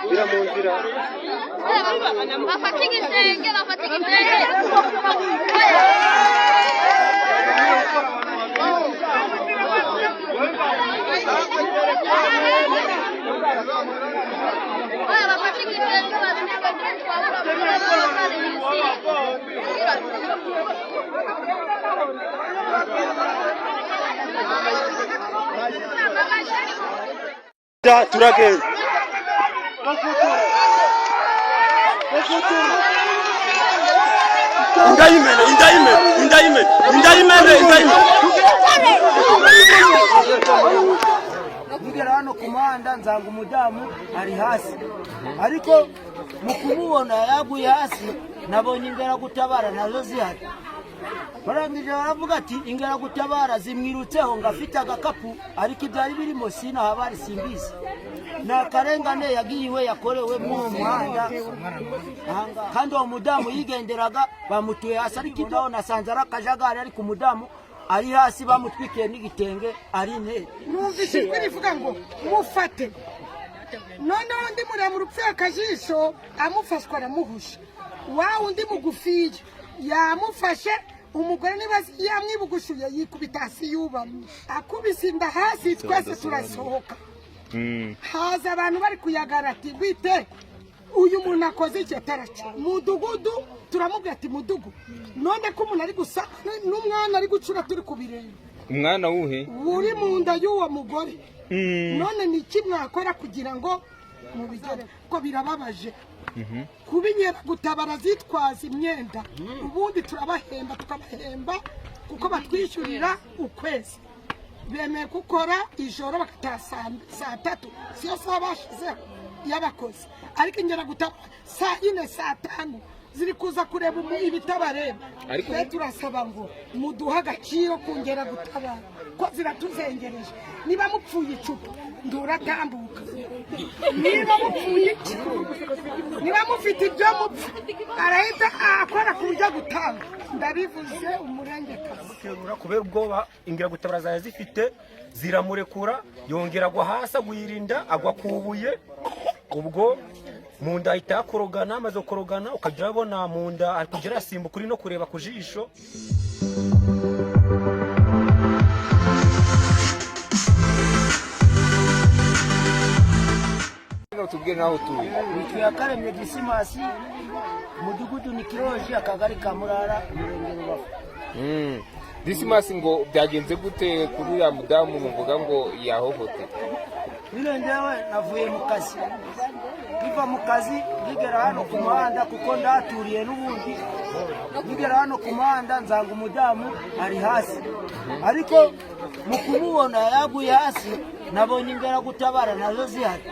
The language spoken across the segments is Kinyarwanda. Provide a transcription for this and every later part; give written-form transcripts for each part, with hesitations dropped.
bira mu nzira bafatike intenge turagenda Nigera hano ku muhanda nzanga umudamu ari hasi, ariko mu kumubona yaguye hasi nabonye ingeragutabara nazo zihari. Barangije baravuga ati ingeragutabara zimwirutseho ngo afite agakapu, ariko ibyari birimo sinahabari simbizi. Na karengane yagiye yakorewe mu muhanda, kandi uwo mudamu yigenderaga bamutuye hasi, ariko ibyo nasanze ari akajagari, ariko umudamu ari hasi bamutwikiye n'igitenge ari intebe. Numvise bivuga ngo mufate, noneho undi muremure upfuye akajisho amufashwa aramuhusha, wa undi mugufiya yamufashe, umugore niba yamwibugushuye yikubita hasi yubamye, akubise inda hasi, twese turasohoka. Haza abantu bari kuyagara ati bite uyu muntu akoze icyo taraca mudugudu, turamubwira ati mudugu, none ko umuntu ari gusa n'umwana ari gucura turi kubireba. Umwana wuhe uri mu nda y'uwo mugore, none ni iki mwakora kugira ngo mubigere? Ko birababaje kubinyera gutabara zitwaza imyenda, ubundi turabahemba tukabahemba kuko batwishyurira ukwezi, bemeye gukora ijoro bakataha saa 3, siyo saa bashizeho y'abakozi, ariko ingeragutabara saa 4 saa 5 ziri kuza kureba ibitabareba. Ariko turasaba ngo muduha agaciro kongera gutabara ko ziratuzengereje. Niba mupfuye icupa nduratambuka, niba mupfuye niba mufite ibyo mupfa arahita akora kurya gutanga. Ndabivuze umurengekazi kubera ubwoba ingeragutabara zaje zifite ziramurekura, yongera agwa hasi agwirinda agwa kubuye, ubwo mu nda ahita yakorogana, amaze gukorogana ukagira abona mu nda ari kugira asimbuka uri no kureba ku jisho. tubwire naho tuye. Yakaremye Disimasi, mudugudu ni Kiroji, akagari ka Murara, umurenge Rubavu. Disimasi, ngo byagenze gute kuri ya mudamu muvuga ngo yahohote? Birengewe navuye mu kazi, biva mu kazi ngigera hano ku muhanda kuko ndaturiye n'ubundi, ngigera hano ku muhanda nzanga umudamu ari hasi, ariko mu kumubona yaguye hasi nabonye ingeragutabara nazo zihari.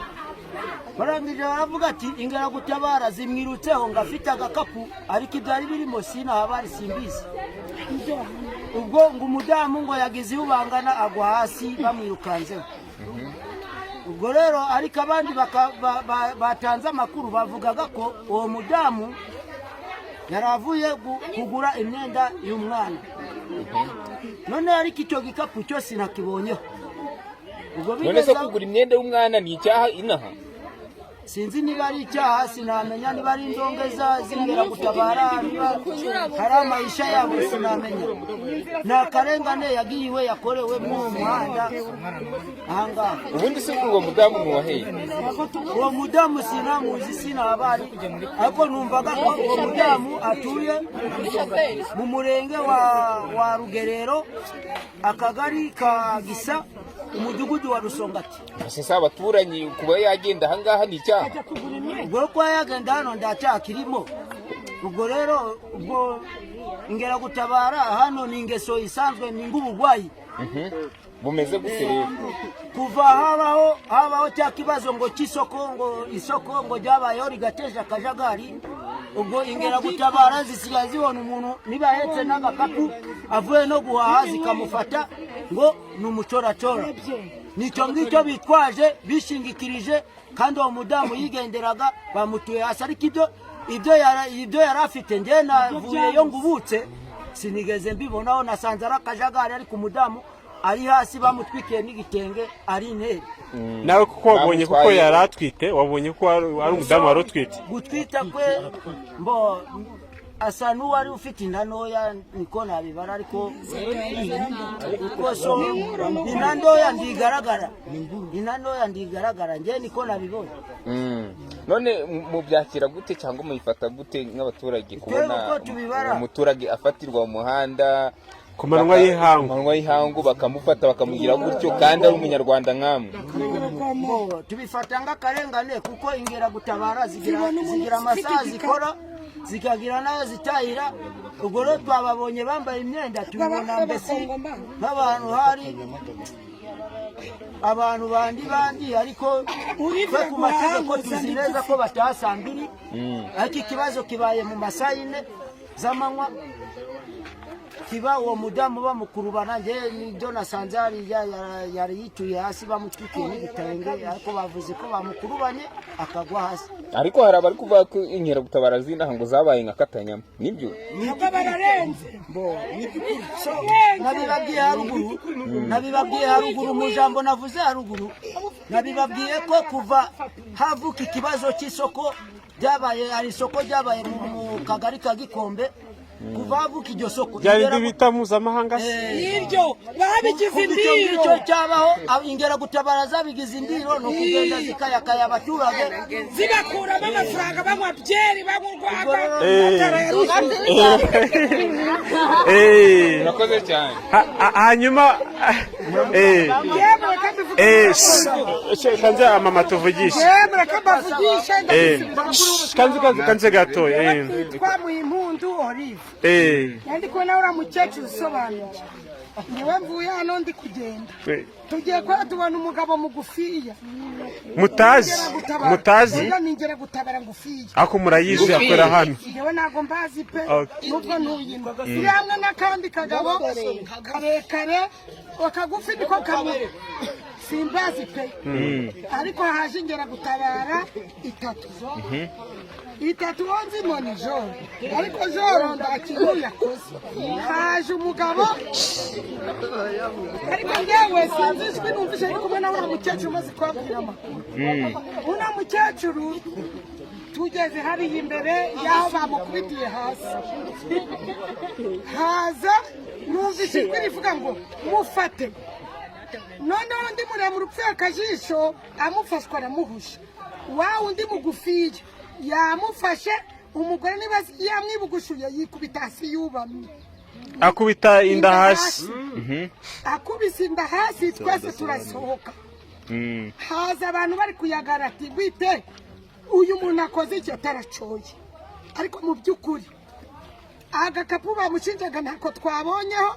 Barangije baravuga ati ingeragutabara zimwirutseho ngo afite agakapu, ariko ibyari birimo sinahabari simbizi. Ubwo ngo umudamu ngo yagize ubangana agwa hasi bamwirukanzeho. Ubwo rero ariko abandi batanze amakuru bavugaga ko uwo mudamu yaravuye kugura imyenda y'umwana, none ariko icyo gikapu cyo sinakibonyeho. None se kugura imyenda y'umwana ni icyaha inaha? Sinzi niba ari icyaha, sinamenya niba ari indongeza z'ingeragutabara, niba hari amayisha yabo sinamenya. Nta karengane yagiye yakorewe mu muhanda ahangaha. Ubundi se uwo mudamu ni uwaheye? Uwo mudamu sinamuzi, sinahabari, ariko numvaga ko uwo mudamu atuye mu murenge wa Rugerero, akagari ka Gisa, umudugudu wa Rusongati. Sasa abaturanyi kuba yagenda ahangaha ni icyaha? Ubwo ko yagenda hano ndacyakirimo. Ubwo rero ubwo ingeragutabara hano ni ingeso isanzwe, ni ngubugwayi. Bumeze gute rero? Kuva habaho cya kibazo ngo cy'isoko, ngo isoko ngo ryabayeho rigateje akajagari, ubwo ingeragutabara zisigaye zibona umuntu niba ahetse n'agakapu avuye no guhaha zikamufata ngo ni umucoracora. Nicyo ngicyo bitwaje bishingikirije, kandi uwo mudamu yigenderaga bamutuye hasi, ariko ibyo yari afite njye navuyeyo ngubutse sinigeze mbibonaho, nasanze ari akajagari, ariko umudamu ari hasi bamutwikiye n'igitenge ari intere. nawe kuko wabonye kuko yari atwite wabonye ko ari umudamu wari utwite gutwita kwe mbo asa n'uwari ufite inda ntoya niko nabibara ariko so inda ntoya ndigaragara njye niko nabibona. none mubyakira gute cyangwa muyifata gute nk'abaturage kubona umuturage afatirwa mu muhanda ku manywa y'ihangu bakamufata bakamugira gutyo kandi ari umunyarwanda nk'amwe? Tubifata nk'akarengane kuko ingeragutabara zigira amasaha zikora zikagira nayo zitahira. ubwo rero twababonye bambaye imyenda tubibona mbese nk'abantu hari abantu bandi ariko twe ku mategeko tuzi neza ko bataha saa 2 ariko ikibazo kibaye mu masaha 4 z'amanywa kiba uwo mudamu bamukurubana. njye nibyo nasanze yari yituye hasi bamutwikiye n'igitenge ariko bavuze ko bamukurubanye akagwa hasi. ariko hari abari kuvuga ko inkeragutabara z'inaha ngo zabaye nka Katanyama nibyo bararenze nabibabwiye haruguru mu jambo navuze haruguru nabibabwiye ko kuva havuka ikibazo cy'isoko ryabaye hari isoko ryabaye mu kagari ka Gikombe kuva havuka iryo soko byari bita mpuzamahanga iryo babigize indiro icyo cyabaho ingeragutabara zabigize indiro no kugenda zikayakaya abaturage zigakuramo amafaranga banywa byeri banywa urakoze cyane. hanyuma kanze mama tuvugishe kanze gatoya twamuye impundu Olive yandi kubona uriya mukecuru usobanuye niwe mvuye hano ndi kugenda tugiye kuba tubona umugabo mugufiya mutazi ni ingeragutabara ngufiya ako murayizi akora hano yewe ntago mbazi pe nubwo ntuyino iri hamwe n'akandi kagabo karekare akagufi niko kamwe simbazi pe ariko haje ingeragutabara 3 wonzimo ni joro ariko joro ndakintu yakoze haje umugabo ariko ngewe sinzishwe numvise ari kumwe nawe mukecuru maze kwabwira amakuru una mukecuru tugeze hari imbere yaho bamukubitiye hasi haza numvise ko rivuga ngo mufate noneho ndi muremure upfuye akajisho amufashwa aramuhusha wawe undi mugufiya yamufashe umugore niba yamwibugushuye yikubita hasi yubamye akubita inda hasi akubise inda hasi twese turasohoka haza abantu bari kuyagara ati bite uyu muntu akoze icyo ataracoye ariko mu by'ukuri agakapu bamushinjaga ntako twabonyeho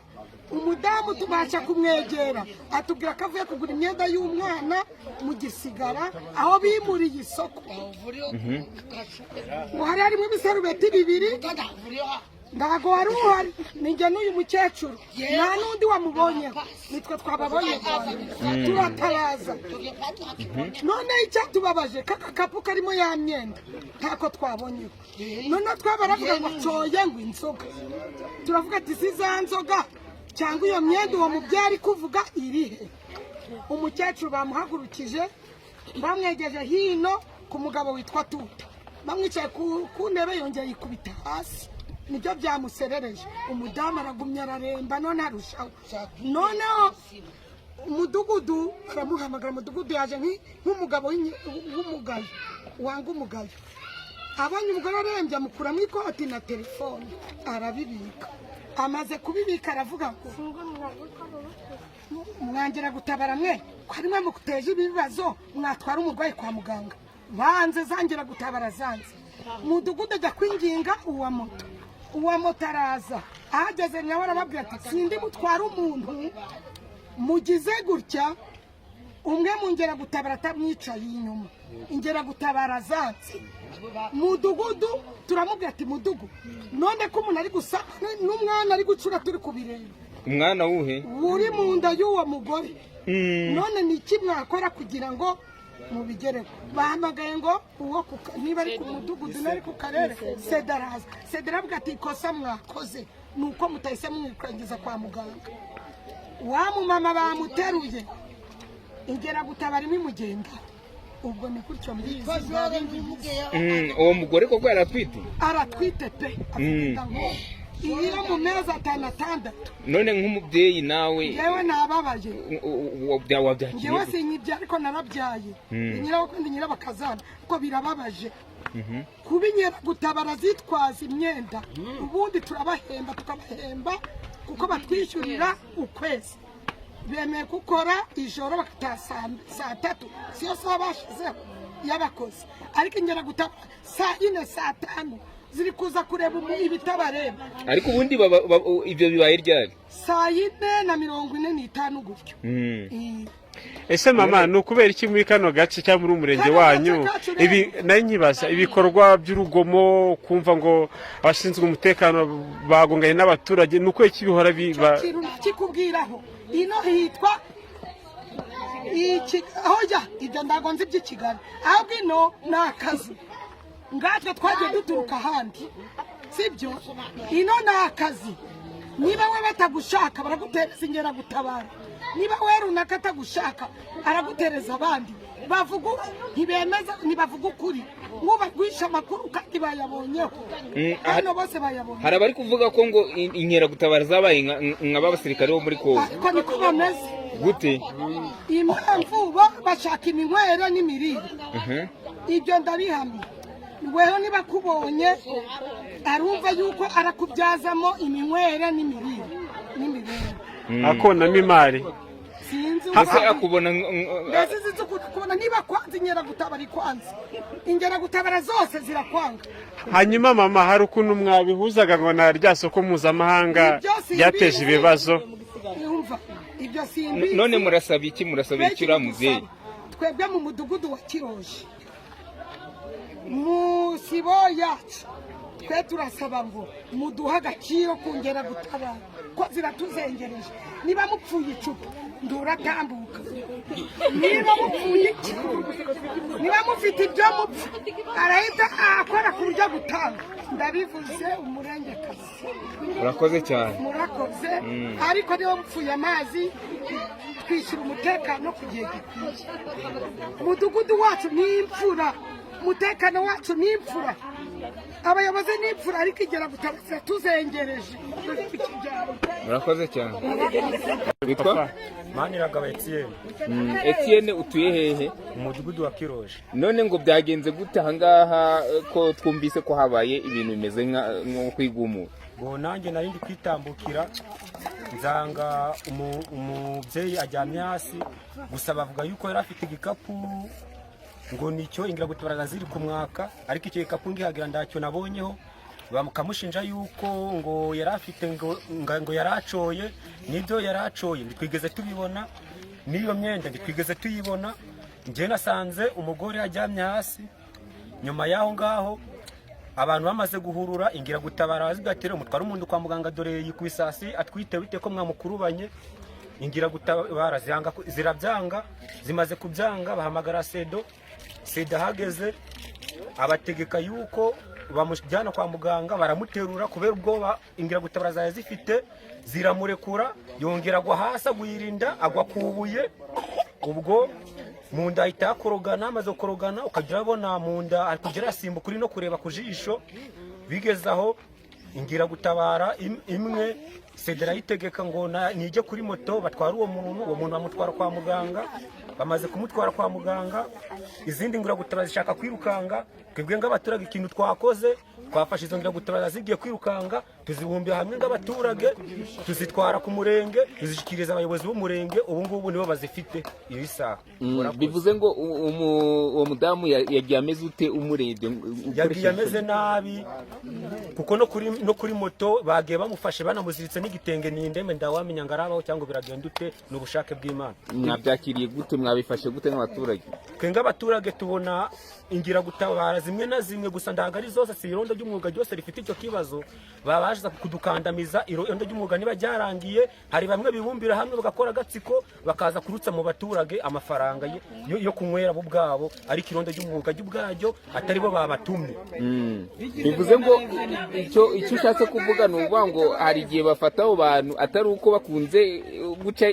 umudamu tubasha kumwegera atubwira ko avuye kugura imyenda y'umwana mu Gisigara aho bimuriye isoko ngo hari harimo ibisarubeti 2 ndago wari uhari ninjye n'uyu mukecuru nta n'undi wamubonyeho nitwe twababonye turatabaza none icyatubabaje kakakapu karimo ya myenda ntako twabonyeho none twabaravuga ngo coye ngo inzoga turavuga ati si za nzoga cyangwa iyo myenda uwo mubyari kuvuga irihe. umukecuru bamuhagurukije bamwegeje hino ku mugabo witwa Tuta bamwicaye ku ntebe yongeye yikubita hasi nibyo byamuserereje umudamu aragumya araremba none arushaho noneho umudugudu aramuhamagara umudugudu yaje nk'umugabo w'umugayo wanga umugayo abonye umugore arembye amukuramo ikoti na telefone arabibika amaze kubibika aravuga ngo mwangera gutabara mwe kwari mwe mukuteje ibibazo mwatwara umurwayi kwa muganga banze zangera gutabara zanze mudugudu ajya kwinginga uwa moto araza ahageze nawe arababwira ati sindi mutwara umuntu mugize gutya umwe mu ngera gutabara atamwicaye inyuma ingera gutabara zanze mudugudu turamubwira ati mudugu none ko umuntu ari gusa n'umwana ari gucura turi kubireba umwana wuhe uri mu nda y'uwo mugore none ni iki mwakora kugira ngo mubigereho bahamagaye ngo uwo niba ari ku mudugudu nari ku karere Sedaraza avuga ati ikosa mwakoze nuko mutahise mwikrangiza kwa muganga wa mumama bamuteruye ingeragutabara imimugenda ubwo ni gutyo mbizi. uwo mugore koko aratwite pe afite iyo mu mezi 6 none nk'umubyeyi nawe yewe nababaje wabyakiye yewe sinyibya ariko narabyaye nyiraho kandi nyirabakazana ko birababaje kubinyera gutabara zitwaza imyenda ubundi turabahemba tukabahemba kuko batwishyurira ukwezi bemeye gukora ijoro bakataha saa 3 siyo saha bashizeho y'abakozi ariko ingera gutabara saa 4 saa 5 ziri kuza kureba ibitabareba ariko ubundi ibyo bibaye ryari saa 4:45 gutyo. ese mama ni ukubera iki muri kano gace cyangwa muri umurenge wanyu ibi nayo nyibaza ibikorwa by'urugomo kumva ngo abashinzwe umutekano bagonganye n'abaturage ni uko iki bihora biba kikubwiraho ino hitwa hoya ibyo ndago nzi by'ikigali ahubwo ino ni akazi ngatwe twagiye duturuka ahandi sibyo ino ni akazi niba we batagushaka baragutereza ingeragutabara niba we runaka atagushaka aragutereza abandi bavuga ntibemeza ntibavuga ukuri nk'ubagwisha amakuru kandi bayabonyeho hano bose bayabonye hari abari kuvuga ko ngo inkeragutabara zabaye nk'abasirikare bo muri Kongo ariko niko bameze gute impamvu bo bashaka iminywere n'imirire ibyo ndabihamye weho niba kubonye arumva yuko arakubyazamo iminywere n'imirire akonamo imari sinzi ese akubona mbese kubona niba kwanza ingeragutabara ikwanze ingeragutabara zose zirakwanga. hanyuma mama hari ukuntu mwabihuzaga ngo na rya soko mpuzamahanga ryateje ibibazo ibyo simbizi none murasaba iki uriya mubyeyi twebwe mu mudugudu wa Kiroji mu sibo yacu twe turasaba ngo muduha agaciro kongera gutabara ko ziratuzengereje niba mupfuye icupa nduratambuka niba mupfuye niba mufite ibyo mupfa arahita akora ku buryo gutanga ndabivuze umurengekazi murakoze cyane murakoze ariko niba mupfuye amazi twishyura umutekano ku gihe gikwiye umudugudu wacu ni imfura umutekano wacu ni imfura abayobozi ni imfura ariko ingeragutabara tuzengereje murakoze cyane witwa Maniragaba Etienne utuye hehe umudugudu wa Kiroji none ngo byagenze gute ahangaha ko twumvise ko habaye ibintu bimeze nko kwigumura ngo nanjye nari ndi kwitambukira nzanga umubyeyi ajyamye hasi gusa bavuga yuko yari afite igikapu ngo nicyo ingiragutabara ziri ku mwaka ariko icyo gikapu ngihagira ndacyo nabonyeho bakamushinja yuko ngo yari afite ngo yaracoye nibyo yaracoye ntitwigeze tubibona n'iyo myenda ntitwigeze tuyibona njye nasanze umugore ajyamye hasi nyuma y'aho ngaho abantu bamaze guhurura ingiragutabara zigatera umutwara umuntu kwa muganga dore yikwisasi atwite bite ko mwamukurubanye ingiragutabara zirabyanga zimaze kubyanga bahamagara Seda hageze abategeka yuko bamujyana kwa muganga baramuterura kubera ubwoba ingiragutabara zaye zifite ziramurekura yongera agwa hasi aguyirinda agwa kubuye ubwo mu nda ahita yakorogana amaze gukorogana ukagira abona mu nda ari kugira asimbuka uri no kureba ku jisho bigeze aho ingiragutabara imwe Sedera yitegeka ngo nijye kuri moto batwara uwo muntu bamutwara kwa muganga bamaze kumutwara kwa muganga izindi ingiragutabara zishaka kwirukanga twebwe ng'abaturage ikintu twakoze twafashe izo ngiragutabara zigiye kwirukanga tuzibumbira hamwe ng'abaturage tuzitwara ku murenge tuzishyikiriza abayobozi b'umurenge ubu ngubu nibo bazifite iyo isaha bivuze ngo uwo mudamu yagiye ameze ute umurebye yagiye ameze nabi kuko no kuri moto bagiye bamufashe banamuziritse n'igitenge n'indeme ndawamenya ngo arabaho cyangwa biragenda ute n'ubushake bw'Imana mwabyakiriye gute mwabifashe gute nk'abaturage twe ng'abaturage tubona ingiragutabara zimwe na zimwe gusa ndaga ari zose si irondo ry'umwuga ryose rifite icyo kibazo babaje kudukandamiza irondo ry'umwuga niba ryarangiye hari bamwe bibumbira hamwe bagakora agatsiko bakaza kurutsa mu baturage amafaranga yo kunywera bo bwabo ariko irondo ry'umwuga ry'ubwaryo atari bo babatumye bivuze ngo icyo ushatse kuvuga ni ukuvuga ngo hari igihe bafata bafata abo bantu atari uko bakunze guca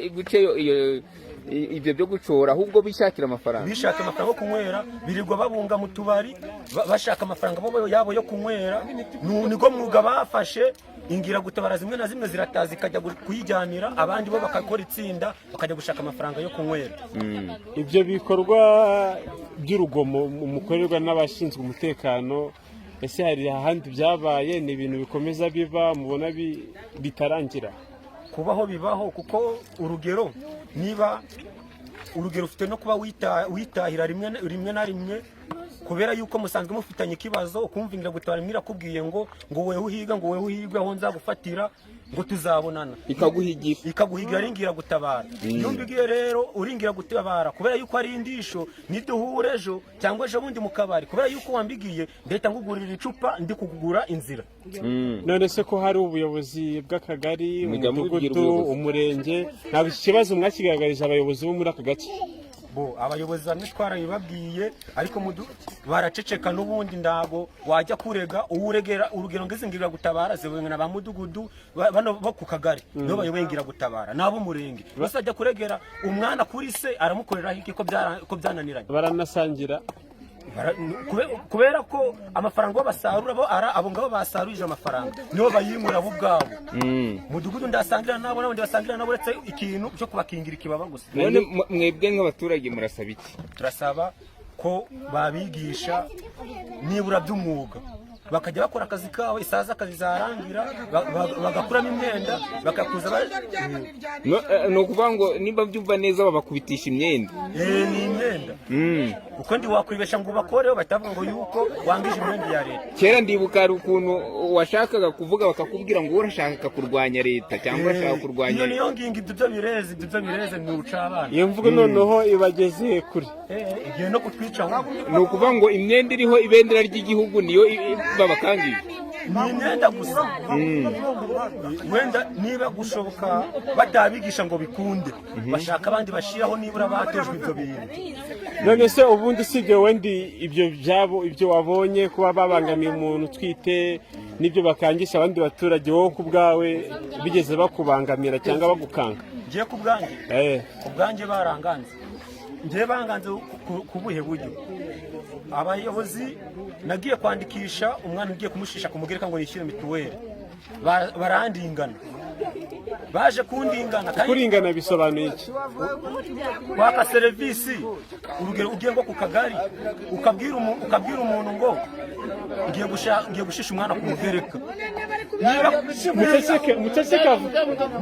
ibyo byo gucora, ahubwo bishakira amafaranga yo kunywera, birirwa babunga mu tubari bashaka amafaranga yabo yo kunywera. Niko mwuga bafashe. Ingiragutabara zimwe na zimwe zirataza zikajya kuyijyanira, abandi bo bakakora itsinda bakajya gushaka amafaranga yo kunywera. Ibyo bikorwa by'urugomo mukorerwa n'abashinzwe umutekano, ese hari ahandi byabaye? Ni ibintu bikomeza biba, mubona bitarangira? Kubaho bibaho, kuko urugero ufite no kuba witahira rimwe na rimwe, kubera yuko musanzwe mufitanye ikibazo, ukumva Ingiragutabara imwe irakubwiye ngo wewe uhiga, ngo wewe uhigwe aho nzagufatira, ngo tuzabonana, ikaguhigira ari Ingiragutabara. Iyo mbigiye rero uri Ingiragutabara, kubera yuko ari indisho, niduhure ejo cyangwa ejo bundi mu kabari, kubera yuko wambigiye ndahita ngugurira icupa ndi kugura inzira. None se ko hari ubuyobozi bw'akagari, umudugudu, umurenge, ntabwo iki kibazo mwakigaragarije abayobozi bo muri aka gace? Abayobozi bamwe twarabibabwiye, ariko baraceceka. N'ubundi ndago wajya kurega uwuregera, urugero ngeze Ingiragutabara zewe na ba mudugudu bano bo ku kagari no bayoboye Ingiragutabara nabo murenge, bose ajya kuregera umwana kuri se aramukorera iki ko byananiranye, baranasangira. Kubera ko amafaranga basarura abo ngabo basarurije amafaranga nibo bayimura bo ubwabo. Mudugudu ndasangira nabo, n'abandi basangira nabo, uretse ikintu cyo kubakingira ikibaba gusa. None mwebwe nk'abaturage murasaba iki? Turasaba ko babigisha nibura by'umwuga, bakajya bakora akazi kabo, isaza akazi zarangira bagakuramo imyenda bakakuza. Ni ukuvuga ngo niba byumva neza babakubitisha imyenda. Ni imyenda, kuko ndi wakwibesha ngo ubakoreho batavuga ngo yuko wangije imyenda ya leta. Kera ndibuka hari ukuntu washakaga kuvuga bakakubwira ngo urashaka kurwanya leta cyangwa urashaka kurwanya niyo ngingo. Ibyo bireze ni ucabana. Iyo mvugo noneho ibageze kuri igihe no kutwica. Ni ukuvuga ngo imyenda iriho ibendera ry'igihugu niyo babakangiye. Ni imyenda gusa. Wenda niba gushoboka batabigisha ngo bikunde, bashaka abandi bashiraho nibura batojwe ibyo bintu. None se ubundi sibyo wendi ibyo wabonye kuba babangamiye umuntu utwite nibyo bakangisha abandi baturage, wowe ku bwawe bigeze bakubangamira cyangwa bagukanga? Ngiye ku bwanjye baranganze. Ngiye banganze ku buhe buryo? Abayobozi nagiye kwandikisha umwana ugiye kumushisha kumugereka ngo yishyure mituweli, barandingana. Baje kundingana. Kuringana bisobanuye iki? Kwaka serivisi, urugero ugiye ngo ku kagari ukabwira umuntu ngo ngiye gushisha umwana kumugereka,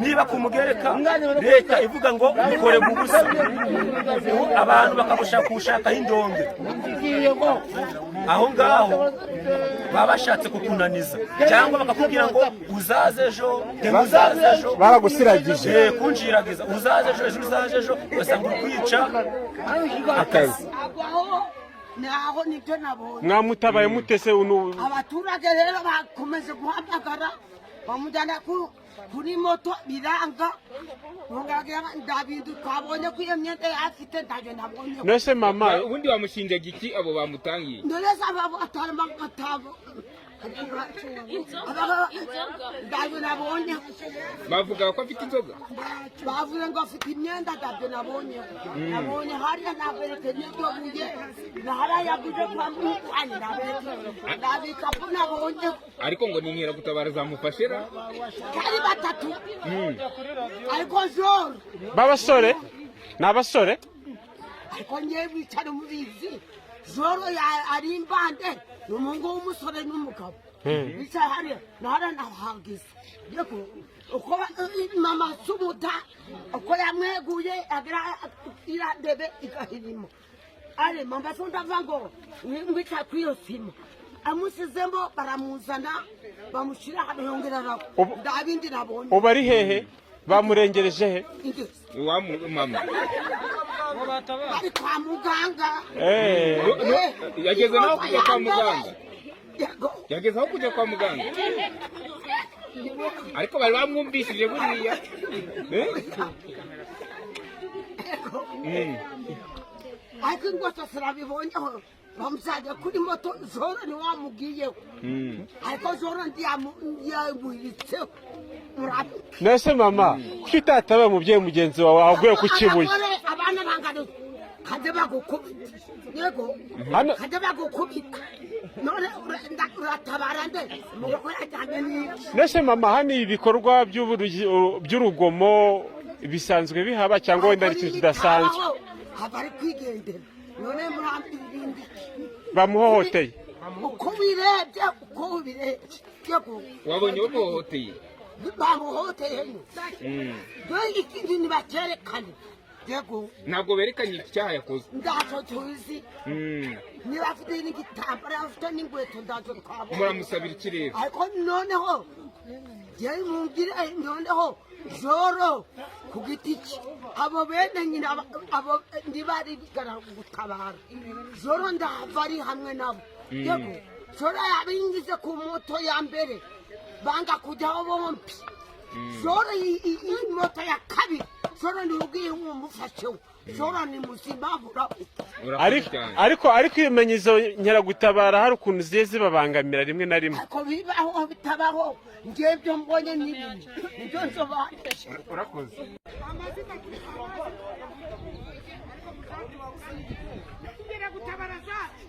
niba kumugereka leta ivuga ngo mukore gubusa, abantu bakagushaka indonge. Aho ngaho baba bashatse kukunaniza, cyangwa bakakubwira ngo uzaze ejo, baragusiragije kunjiragiza, uzaze ejo ugasanga uri kwica akazi. Naho nibyo nabonye. Mwamutabaye mutese abaturage rero bakomeze guhamagara bamujyana kuri moto biranga, ndabindu twabonye ko iyo myenda yafite ntabyo nabonye. Nose mama ubundi bamushinjaga iki abo bamutangiye? Ndoreza abo atarama atabo ndabyo nabonye. Bavuga ko afite inzoga, bavuze ngo afite imyenda, ndabyo nabonye. Nabonye hariya nabereke n'ibyo buye nahariya yaguze kwa mwana, nabikapu nabonye. ariko ngo ni Ingiragutabara zamufashera kari batatu, ariko joro babasore n'abasore, ariko ngiye bicara mubizi. Joro ari imbande n'umuhungu w'umusore n'umugabo bicaye hariya nahariya nahagize. Uko mama sumuta uko yamweguye agira irandebe igahirimo, ari mama sundava ngo ngwica kwiyo sima, amusizemo baramuzana bamushyira hano yongerera ndabindi nabonye. ubu ari hehe? Bamurengereje he? wa mama ari kwa muganga. yageze naho kujya kwa muganga, yageze aho kujya kwa muganga, ariko bari bamwumvishije buriya. ariko ingwate zirabibonyeho bamusanga kuri moto Joro ni wamubwiyeho ariko Joro ndiyamuhiritseho nese mama kuki utatabaye umubyeyi mugenzi wawe aguye ku kibuye abana bangana kajya bagukubita yego kajya bagukubita none uratabara nde nese mama hano ibikorwa by'urugomo bisanzwe bihaba cyangwa wenda ari ikintu kidasanzwe abari kwigendera none murambira ibindi bamuhohoteye uko birebye yego wabonye bamuhohoteye bamuhohoteye dore ikindi ntibakerekane yego ntabwo berekanye icyaha yakoze ndaco tuzi niba afite n'igitambaro afite n'inkweto ndaco twabona muramusabira iki rero ariko noneho yari mumbwire noneho Joro ku giti cye abo bene nyine abo ntibari gutabara Joro ndahava ari hamwe nabo yego Joro yabingize ku moto ya mbere banga kujyaho bombi Joro moto ya kabiri Joro ntibwiye nk'umufasheho Joro ni muzima ariko ibimenyetso nkeragutabara hari ukuntu zigiye zibabangamira rimwe na rimwe ariko bibaho bitabaho ngebyo mbonye n'ibindi nibyo nsobanutse urakoze gutabara zacu